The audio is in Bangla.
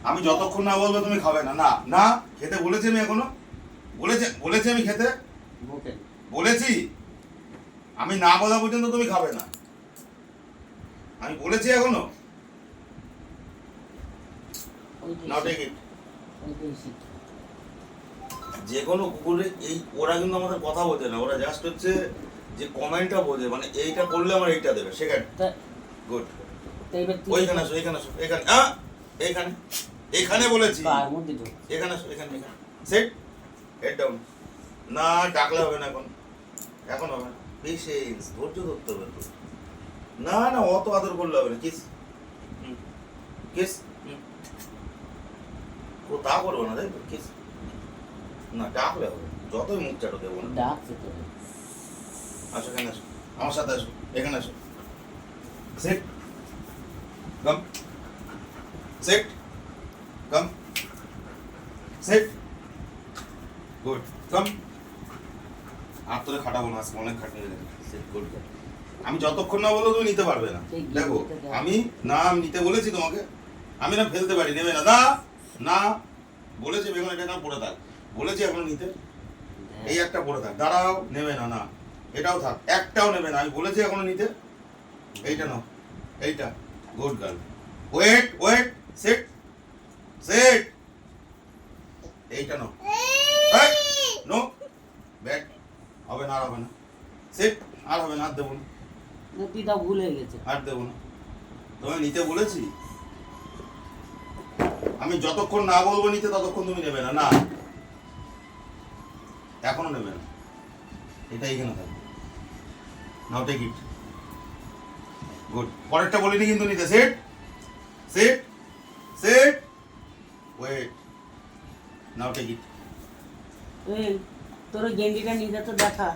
আমি যতক্ষণ না বলবো তুমি খাবে না। না না, খেতে বলেছি আমি এখনো? বলেছি আমি খেতে বলেছি? আমি না বলা পর্যন্ত তুমি খাবে না, আমি বলেছি এখনো? নাও টেক ইট। যে কোনো কুকুরে এই ওরা কিন্তু আমাদের কথা বোঝে না, ওরা জাস্ট হচ্ছে যে কমেন্টটা বোঝে, মানে এইটা করলে আমার এইটা দেবে সেখানে। গুড। ওইখানে আসো, এখানে আসো, এখানে এইখানে এখানে বলেছি, এখানে আসো, এখানে এখানে সেট হেড ডাউন। না ডাকলে হবে না, এখন এখন হবে না। পেশেন্স, ধৈর্য ধরতে হবে তো। না না, অত আদর করলে হবে না। কিস কিস ও তা করবো না, তাই তো? কিস না, ডাকলে হবে, যতই মুখ চাটো দেবো না। আসো, এখানে আসো, আমার সাথে আসো, এখানে আসো। সেট কাম, সেট কাম, সেট গুড কাম। আর তোরে খাটাবো না, আজকে অনেক খাটনি হয়ে গেছে। Set good. আমি যতক্ষণ না বলবো তুমি নিতে পারবে না। দেখো আমি না, আমি নিতে বলেছি তোমাকে, আমি না ফেলতে পারি, নেবে না। না না বলেছি বেগুন এটা না পড়ে থাক, বলেছি এখন নিতে। এই একটা পড়ে থাক, দাঁড়াও, নেবে না। না এটাও থাক, একটাও নেবে না, আমি বলেছি এখনো নিতে। এইটা নাও, এইটা good girl. Wait wait, set set, এইটা নাও। নো ব্যাট, হবে না, আর হবে না। সেট, আর হবে না, আর দেবো না, ভুল হয়ে গেছে, আর দেবো না। তোমায় নিতে বলেছি, আমি যতক্ষণ না বলবো নিতে ততক্ষণ তুমি নেবে না। না এখনো নেবে না, এটা এখানে থাকবে। Now take it. গুড। পরেরটা বলিনি কিন্তু নিতে। Set set set, wait, now take it. তোর গেন্ডিটা নিজে তো দেখা।